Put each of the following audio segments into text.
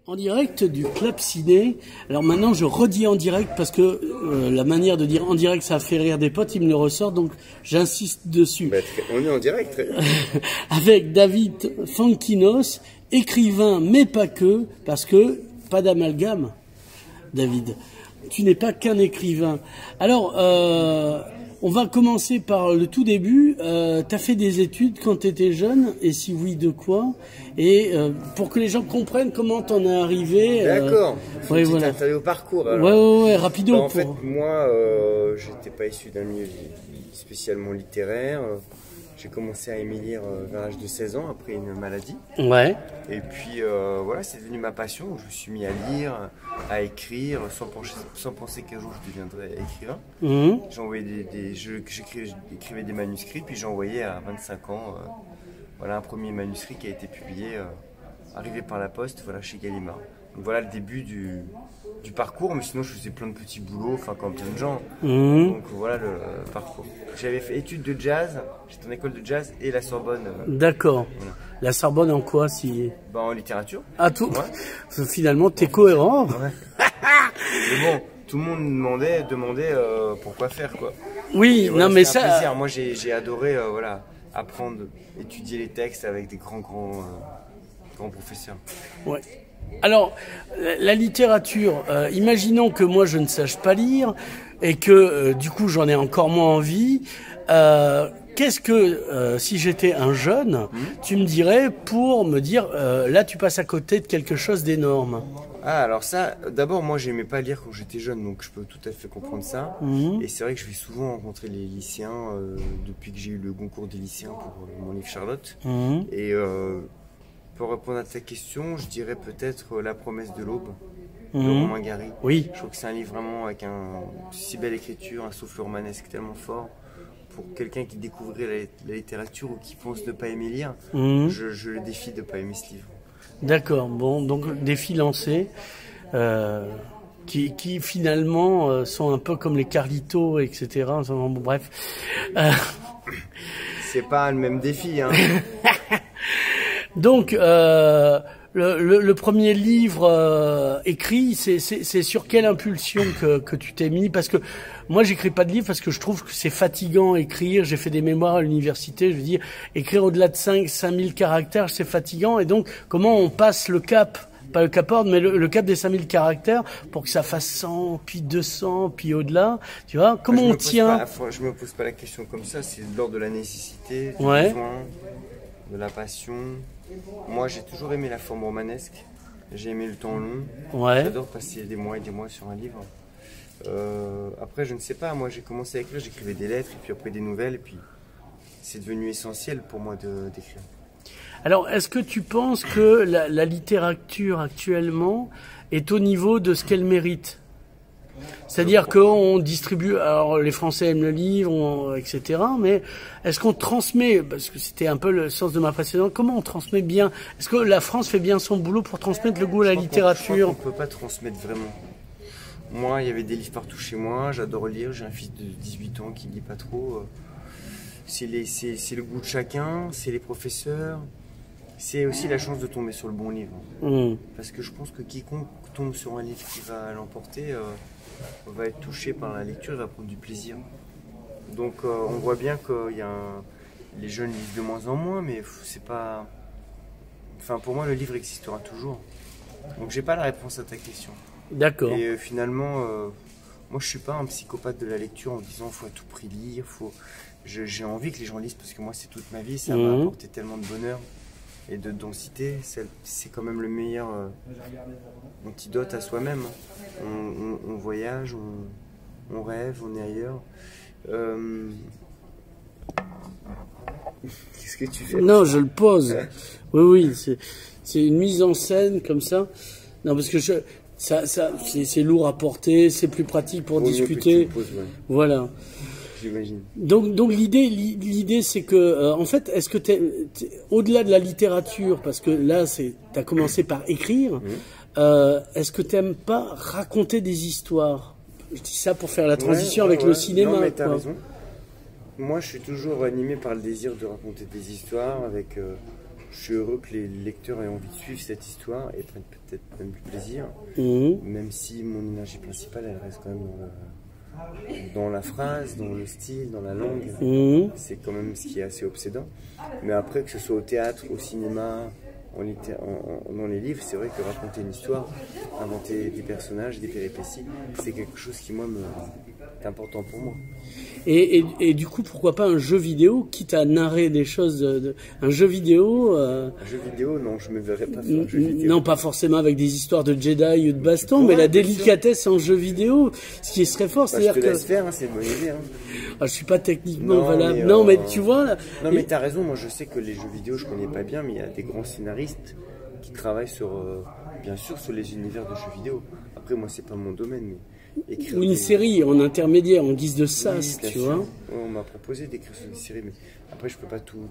En direct du Club Ciné. Alors maintenant, je redis en direct parce que la manière de dire en direct, ça fait rire des potes, ils me le ressortent, donc j'insiste dessus. Bah, on est en direct. Avec David Fankinos, écrivain, mais pas que, parce que pas d'amalgame, David. Tu n'es pas qu'un écrivain. Alors, on va commencer par le tout début. Tu as fait des études quand tu étais jeune, et si oui, de quoi? Et pour que les gens comprennent comment t'en es arrivé. D'accord. Ouais, voilà. T'allais au parcours. Alors. Ouais, rapido. Bah, en fait, moi, j'étais pas issu d'un milieu spécialement littéraire. J'ai commencé à aimer lire vers l'âge de 16 ans, après une maladie. Ouais. Et puis, voilà, c'est devenu ma passion. Je me suis mis à lire, à écrire, sans penser qu'un jour je deviendrais écrivain. J'envoyais j'écrivais des manuscrits, puis j'envoyais à 25 ans voilà, un premier manuscrit qui a été publié, arrivé par la poste, voilà, chez Gallimard. Donc voilà le début du parcours, mais sinon je faisais plein de petits boulots, enfin comme plein de gens. Donc voilà le parcours. J'avais fait études de jazz, j'étais en école de jazz et la Sorbonne. D'accord. Voilà. La Sorbonne en quoi si... Bah, en littérature. Ah tout. Ouais. Finalement t'es cohérent. Ouais. Mais bon, tout le monde demandait pourquoi faire quoi. Oui, voilà, non mais ça. ça. Moi j'ai adoré voilà, apprendre, étudier les textes avec des grands professeurs. Ouais. Alors, la littérature, imaginons que moi je ne sache pas lire et que du coup j'en ai encore moins envie. Qu'est-ce que, si j'étais un jeune, tu me dirais pour me dire, là tu passes à côté de quelque chose d'énorme? Ah, alors ça, d'abord moi j'aimais pas lire quand j'étais jeune, donc je peux tout à fait comprendre ça. Et c'est vrai que je vais souvent rencontrer les lycéens depuis que j'ai eu le concours des lycéens pour mon livre Charlotte. Et pour répondre à ta question, je dirais peut-être La promesse de l'aube de Romain Gary. Oui. Je trouve que c'est un livre vraiment avec une si belle écriture, un souffle romanesque tellement fort. Pour quelqu'un qui découvrirait la littérature ou qui pense ne pas aimer lire, je le défie de ne pas aimer ce livre. D'accord, bon, donc défi lancé, qui finalement sont un peu comme les Carlitos, etc. Bon, bref. C'est pas le même défi, hein. Donc, le premier livre écrit, c'est sur quelle impulsion que tu t'es mis? Parce que moi, j'écris pas de livre parce que je trouve que c'est fatigant écrire. J'ai fait des mémoires à l'université. Je veux dire, écrire au-delà de 5000 caractères, c'est fatigant. Et donc, comment on passe le cap? Pas le cap ordre, mais le cap des 5000 caractères pour que ça fasse 100, puis 200, puis au-delà. Tu vois, comment on tient? Je me pose pas la question comme ça. C'est de l'ordre de la nécessité, du besoin, de la passion. Moi, j'ai toujours aimé la forme romanesque. J'ai aimé le temps long. J'adore passer des mois et des mois sur un livre. Après, je ne sais pas. Moi, j'ai commencé à écrire. J'écrivais des lettres, et puis après des nouvelles. Et puis, c'est devenu essentiel pour moi d'écrire. Alors, est-ce que tu penses que la littérature actuellement est au niveau de ce qu'elle mérite? C'est-à-dire qu'on distribue, alors les Français aiment le livre, etc. Mais est-ce qu'on transmet, parce que c'était un peu le sens de ma précédente, comment on transmet bien? Est-ce que la France fait bien son boulot pour transmettre le goût à la littérature? Je crois qu'on ne peut pas transmettre vraiment. Moi, il y avait des livres partout chez moi, j'adore lire, j'ai un fils de 18 ans qui ne lit pas trop. C'est le goût de chacun, c'est les professeurs. C'est aussi la chance de tomber sur le bon livre. Parce que je pense que quiconque tombe sur un livre qui va l'emporter va être touché par la lecture, va prendre du plaisir. Donc on voit bien que les jeunes lisent de moins en moins, mais c'est pas... Enfin, pour moi, le livre existera toujours. Donc j'ai pas la réponse à ta question. D'accord. Et finalement, moi je suis pas un psychopathe de la lecture en disant faut à tout prix lire, j'ai envie que les gens lisent parce que moi c'est toute ma vie, ça m'a apporté tellement de bonheur et de densité, c'est quand même le meilleur antidote à soi-même. On voyage, on rêve, on est ailleurs. Qu'est-ce que tu fais? Non, je le pose. Oui, c'est une mise en scène comme ça. Non, parce que c'est lourd à porter, c'est plus pratique pour discuter. Voilà. J'imagine. Donc l'idée c'est que en fait, est-ce que au-delà de la littérature, parce que là t'as commencé par écrire, est-ce que t'aimes pas raconter des histoires? Je dis ça pour faire la transition avec le cinéma. Non, mais t'as raison. Moi, je suis toujours animé par le désir de raconter des histoires avec je suis heureux que les lecteurs aient envie de suivre cette histoire et prennent peut-être même du plaisir, même si mon énergie principale, elle reste quand même dans la phrase, dans le style, dans la langue. C'est quand même ce qui est assez obsédant. Mais après, que ce soit au théâtre, au cinéma, dans les livres, c'est vrai que raconter une histoire, inventer des personnages, des péripéties, c'est quelque chose qui, moi, est important pour moi. Et du coup, pourquoi pas un jeu vidéo, quitte à narrer des choses, un jeu vidéo Un jeu vidéo, non, je me verrais pas faire un jeu vidéo. Non, pas forcément avec des histoires de Jedi ou de baston, mais la délicatesse en jeu vidéo, ce qui serait fort, c'est-à-dire que... Je te laisse faire, hein, c'est une bonne idée. Hein. Ah, je suis pas techniquement valable. Non, mais tu vois... Là, non, mais t'as raison, moi je sais que les jeux vidéo, je connais pas bien, mais il y a des grands scénaristes qui travaillent sur, bien sûr, sur les univers de jeux vidéo. Après, moi, c'est pas mon domaine, mais... Ou une série en intermédiaire, en guise de sas, tu vois. Ouais, on m'a proposé d'écrire sur une série, mais après je peux pas tout.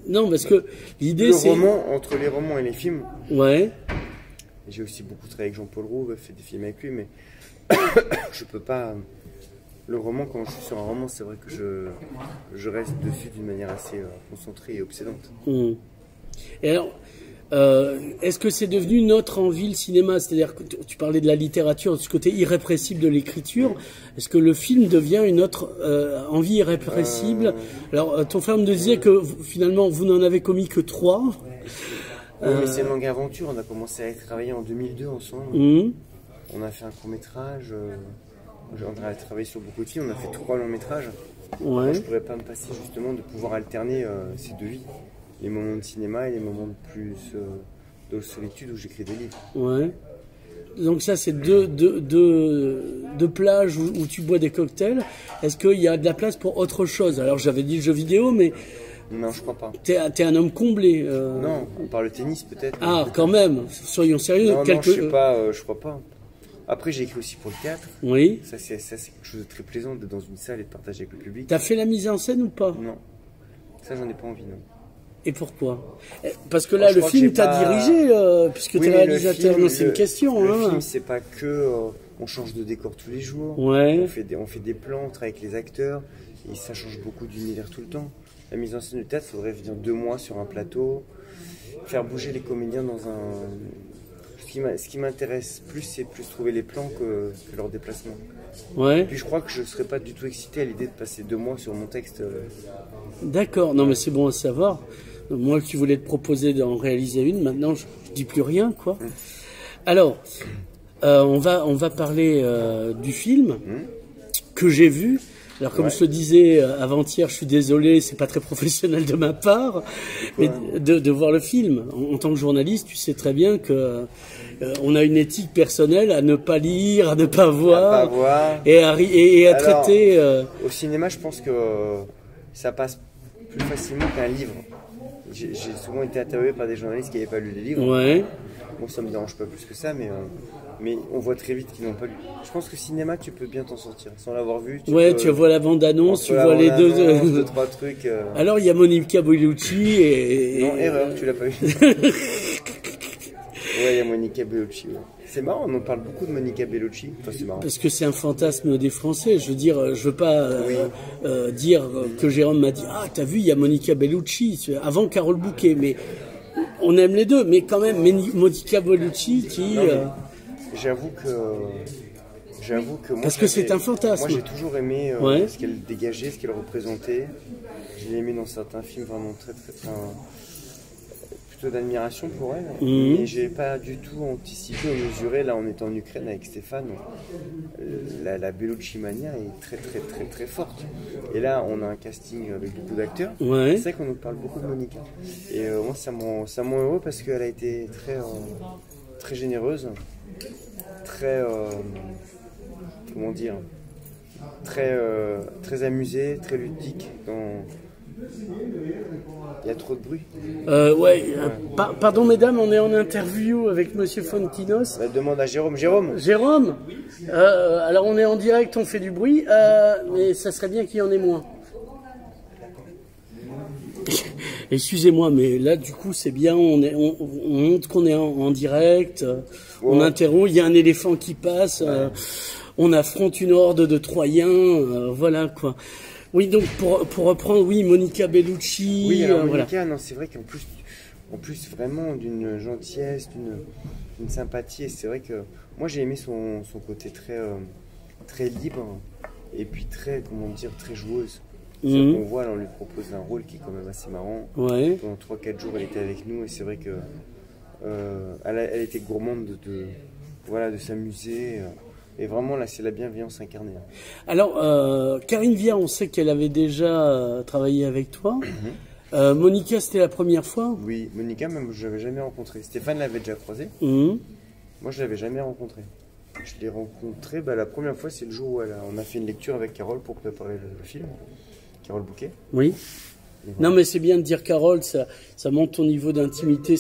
Non, parce que l'idée c'est. Entre les romans et les films. Ouais. J'ai aussi beaucoup travaillé avec Jean-Paul Rouve, fait des films avec lui, mais je peux pas. Le roman, quand je suis sur un roman, c'est vrai que je reste dessus d'une manière assez concentrée et obsédante. Et alors. Est-ce que c'est devenu notre envie le cinéma? C'est-à-dire que tu parlais de la littérature, de ce côté irrépressible de l'écriture. Est-ce que le film devient une autre envie irrépressible? Alors, ton frère me disait que finalement, vous n'en avez commis que 3. Oui, mais c'est une longue aventure. On a commencé à travailler en 2002 ensemble. On a fait un court-métrage. On a travaillé sur beaucoup de films. On a fait 3 longs métrages. Ouais. Je ne pourrais pas me passer justement de pouvoir alterner ces 2 vies. Les moments de cinéma et les moments de plus de solitude où j'écris des livres. Ouais. Donc ça, c'est deux plages où tu bois des cocktails. Est-ce qu'il y a de la place pour autre chose? Alors j'avais dit le jeu vidéo, mais... Non, je crois pas. T'es un homme comblé. Non, par le tennis peut-être. Ah, quand même. Soyons sérieux. Non, je sais pas, je crois pas. Après, j'ai écrit aussi pour le théâtre. Oui. Ça, c'est quelque chose de très plaisant d'être dans une salle et de partager avec le public. T'as fait la mise en scène ou pas? Non. Ça, j'en ai pas envie, non. Et pourquoi? Parce que là, le film t'a dirigé, puisque t'es réalisateur. Non, c'est une question. Le film, c'est pas que on change de décor tous les jours. Ouais. On fait des plans, on travaille avec les acteurs, et ça change beaucoup d'univers tout le temps. La mise en scène du théâtre, il faudrait venir 2 mois sur un plateau, faire bouger les comédiens dans un... Ce qui m'intéresse plus, c'est plus trouver les plans que leur déplacement. Ouais. Et puis je crois que je ne serais pas du tout excité à l'idée de passer 2 mois sur mon texte. D'accord, non mais c'est bon à savoir. Moi qui voulais te proposer d'en réaliser une, maintenant je dis plus rien, quoi. Alors, on va parler du film que j'ai vu. Alors comme je te disais avant-hier, je suis désolé, c'est pas très professionnel de ma part, mais de voir le film. En tant que journaliste, tu sais très bien que on a une éthique personnelle à ne pas lire, à ne pas voir, et à traiter. Au cinéma, je pense que ça passe plus facilement qu'un livre. J'ai souvent été interviewé par des journalistes qui n'avaient pas lu les livres. Ouais. Bon, ça me dérange pas plus que ça, mais on voit très vite qu'ils n'ont pas lu. Je pense que cinéma, tu peux bien t'en sortir sans l'avoir vu. Tu vois la bande-annonce, tu vois les deux, 3 trucs. Alors, il y a Monica Bellucci et... Non, erreur, tu l'as pas vu. Ouais, il y a Monica Bellucci. Ouais. C'est marrant, on en parle beaucoup de Monica Bellucci. Enfin, c'est marrant. Parce que c'est un fantasme des Français. Je veux dire, je veux pas dire que Jérôme m'a dit « Ah, t'as vu, il y a Monica Bellucci avant Carole Bouquet. » Mais on aime les deux, mais quand même, Monica Bellucci qui... J'avoue que moi... Parce que c'est un fantasme. Moi, j'ai toujours aimé ce qu'elle dégageait, ce qu'elle représentait. Je l'ai aimé dans certains films vraiment très plutôt d'admiration pour elle. Mais j'ai pas du tout anticipé ou mesuré, là on est en Ukraine avec Stéphane, la Bellucci mania est très forte. Et là on a un casting avec beaucoup d'acteurs. C'est vrai qu'on nous parle beaucoup de Monica. Et moi ça me rend heureux parce qu'elle a été très généreuse, très comment dire, très amusée, très ludique dans... Il y a trop de bruit. Pardon mesdames, on est en interview avec Monsieur Fontinos. Demande à Jérôme. Jérôme, alors on est en direct, on fait du bruit, mais ça serait bien qu'il y en ait moins. Excusez-moi, mais là du coup c'est bien, on montre qu'on est en direct, on interrompt, il y a un éléphant qui passe, on affronte une horde de Troyens, voilà quoi. Oui, donc pour reprendre, oui, Monica Bellucci. Oui, alors voilà. Monica, non, c'est vrai qu'en plus vraiment d'une gentillesse, d'une sympathie. Et c'est vrai que moi j'ai aimé son côté très libre et puis très, comment dire, très joueuse. On voit, là, on lui propose un rôle qui est quand même assez marrant. Ouais. Pendant 3-4 jours, elle était avec nous et c'est vrai que elle était gourmande voilà, de s'amuser. Et vraiment, là, c'est la bienveillance incarnée. Alors, Karine Viard, on sait qu'elle avait déjà travaillé avec toi. Monica, c'était la première fois? Oui, Monica, même, je l'avais jamais rencontrée. Stéphane l'avait déjà croisée. Moi, je l'avais jamais rencontrée. Je l'ai rencontrée, la première fois, c'est le jour où on a fait une lecture avec Carole pour préparer le film. Carole Bouquet. Oui. Voilà. Non, mais c'est bien de dire Carole, ça monte ton niveau d'intimité.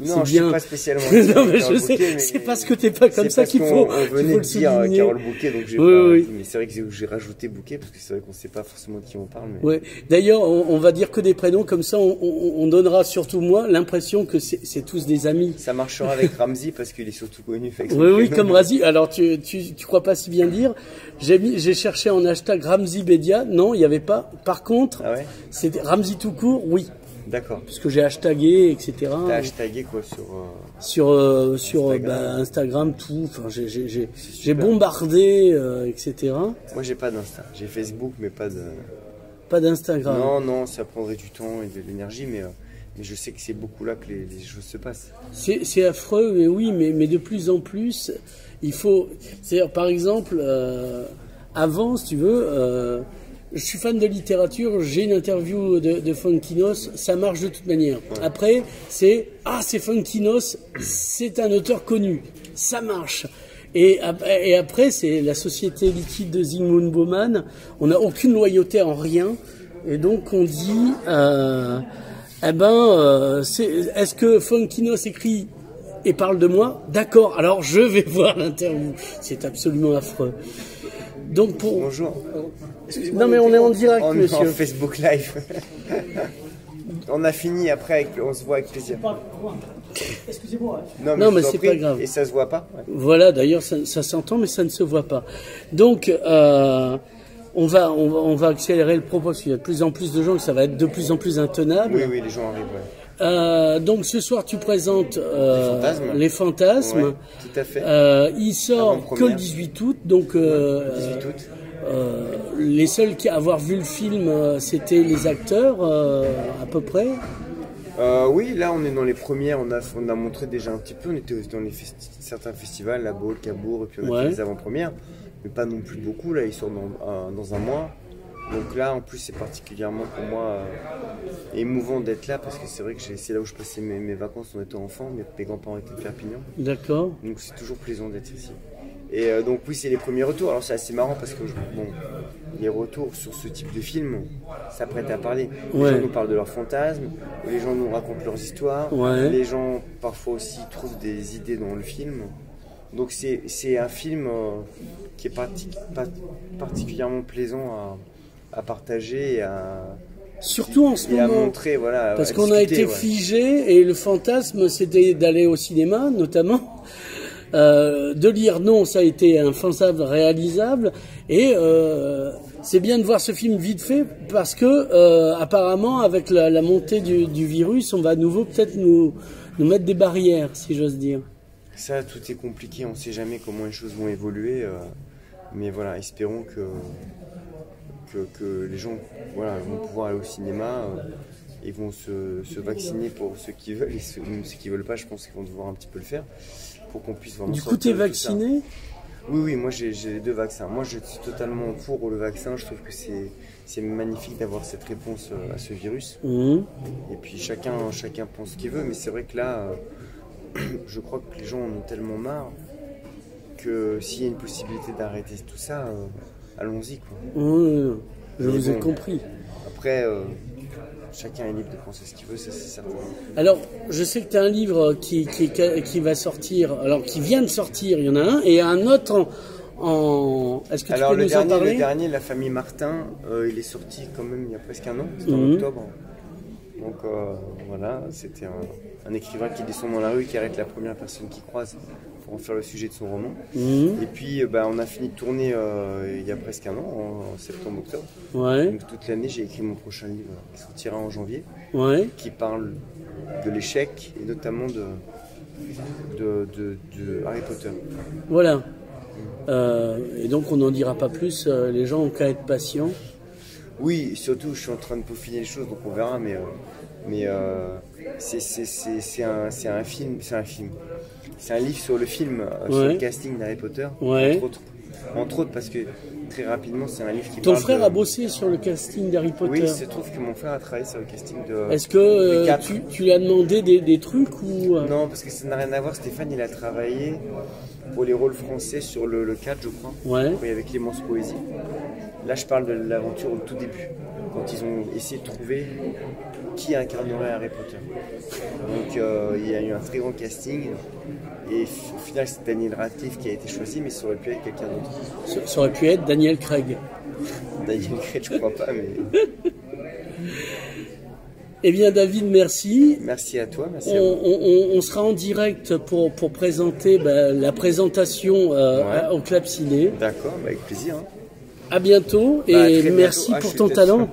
Non, je bien. suis pas spécialement. Non, mais je sais, c'est parce que t'es pas comme ça qu'il faut. On venait de dire Carole Bouquet, donc j'ai oui. Mais c'est vrai que j'ai rajouté Bouquet parce que c'est vrai qu'on sait pas forcément de qui on parle. Mais... Ouais. D'ailleurs, on va dire que des prénoms comme ça, on donnera surtout moi l'impression que c'est tous des amis. Ça marchera avec Ramzi parce qu'il est surtout connu. Oui, comme Ramzi. Alors tu crois pas si bien dire. J'ai cherché en hashtag Ramzi Bédia. Non, il y avait pas. Par contre, c'était Ramzi tout court. Oui. D'accord. Parce que j'ai hashtagué, etc. T'as hashtagué quoi sur Instagram, tout. Enfin, j'ai bombardé, etc. Moi, j'ai pas d'Insta. J'ai Facebook, mais pas d'Instagram. Non, ça prendrait du temps et de l'énergie, mais je sais que c'est beaucoup là que les choses se passent. C'est affreux, mais oui, mais de plus en plus, il faut. C'est-à-dire, par exemple, avant, si tu veux. Je suis fan de littérature, j'ai une interview de Funkinos, ça marche de toute manière. Ouais. Après, c'est Funkinos, c'est un auteur connu, ça marche. Et après, c'est la société liquide de Zygmunt Bauman, on n'a aucune loyauté en rien, et donc on dit, est-ce que Funkinos écrit et parle de moi? D'accord, alors je vais voir l'interview. C'est absolument affreux. Donc Bonjour. Non mais on est en direct, monsieur. On est en Facebook Live. On a fini après, on se voit avec plaisir. Excusez-moi. Non mais c'est pas grave. Et ça se voit pas. Voilà, d'ailleurs ça s'entend mais ça ne se voit pas. Donc on va accélérer le propos parce qu'il y a de plus en plus de gens que ça va être de plus en plus intenable. Oui, les gens arrivent. Donc ce soir tu présentes les fantasmes. Ouais, tout à fait. Il sort que le 18 août, donc 18 août. Les seuls qui avoir vu le film, c'était les acteurs à peu près. Oui, là on est dans les premières, on a montré déjà un petit peu, on était dans certains festivals, la Baule, Cabourg, et puis on a fait les avant-premières, mais pas non plus beaucoup, là ils sortent dans un mois. Donc là, en plus, c'est particulièrement pour moi émouvant d'être là parce que c'est vrai que c'est là où je passais mes vacances en étant enfant. Mes grands-parents étaient de Perpignan. D'accord. Donc c'est toujours plaisant d'être ici. Et donc oui, c'est les premiers retours. Alors c'est assez marrant parce que les retours sur ce type de film, ça prête à parler. Les gens nous parlent de leurs fantasmes, les gens nous racontent leurs histoires, les gens parfois aussi trouvent des idées dans le film. Donc c'est un film qui est particulièrement plaisant à partager et surtout en ce moment, à montrer, voilà, parce qu'on a été figé et le fantasme c'était d'aller au cinéma notamment, de lire non, ça a été un fantasme réalisable et c'est bien de voir ce film vite fait parce que apparemment avec la montée du virus on va à nouveau peut-être nous mettre des barrières, si j'ose dire. Ça, tout est compliqué, on ne sait jamais comment les choses vont évoluer, mais voilà, espérons que les gens vont pouvoir aller au cinéma et vont se vacciner pour ceux qui veulent, et même ceux qui ne veulent pas, je pense qu'ils vont devoir un petit peu le faire pour qu'on puisse vraiment. Du coup, tu es vacciné ? Oui, moi j'ai les 2 vaccins. Moi je suis totalement pour le vaccin, je trouve que c'est magnifique d'avoir cette réponse à ce virus. Et puis chacun pense ce qu'il veut, mais c'est vrai que là, je crois que les gens en ont tellement marre que s'il y a une possibilité d'arrêter tout ça, allons-y quoi. Je vous ai compris. Après, chacun est libre de penser ce qu'il veut, ça c'est certain. Alors, je sais que tu as un livre qui va sortir, alors qui vient de sortir, il y en a un, et un autre en... Est-ce que tu peux nous en parler ? Le dernier, La famille Martin, il est sorti quand même il y a presque un an, c'était en octobre. Donc voilà, c'était un écrivain qui descend dans la rue et qui arrête la première personne qu'il croise pour en faire le sujet de son roman. Et puis on a fini de tourner il y a presque un an, en septembre-octobre. Ouais. Donc toute l'année j'ai écrit mon prochain livre qui sortira en janvier, qui parle de l'échec et notamment de Harry Potter. Voilà. Et donc on n'en dira pas plus, les gens ont qu'à être patients. Oui, surtout je suis en train de peaufiner les choses, donc on verra, mais c'est un film. C'est un livre sur le film, sur le casting d'Harry Potter, entre autres parce que très rapidement c'est un livre qui Ton frère a bossé sur le casting d'Harry Potter. Oui, il se trouve que mon frère a travaillé sur le casting de... Est-ce que tu lui as demandé des trucs ou... Non, parce que ça n'a rien à voir. Stéphane, il a travaillé pour les rôles français sur le 4, je crois. Ouais. Oui, avec Clémence Poésie. Là, je parle de l'aventure au tout début, quand ils ont essayé de trouver qui incarnerait Harry Potter. Donc, il y a eu un très grand casting. Et au final, c'est Daniel Radcliffe qui a été choisi, mais ça aurait pu être quelqu'un d'autre. Ça aurait pu être Daniel Craig. Daniel Craig, je crois pas, mais... Eh bien, David, merci. Merci à toi, merci à vous. On sera en direct pour présenter la présentation au Club Ciné. D'accord, avec plaisir. Hein. À bientôt et merci pour ton talent.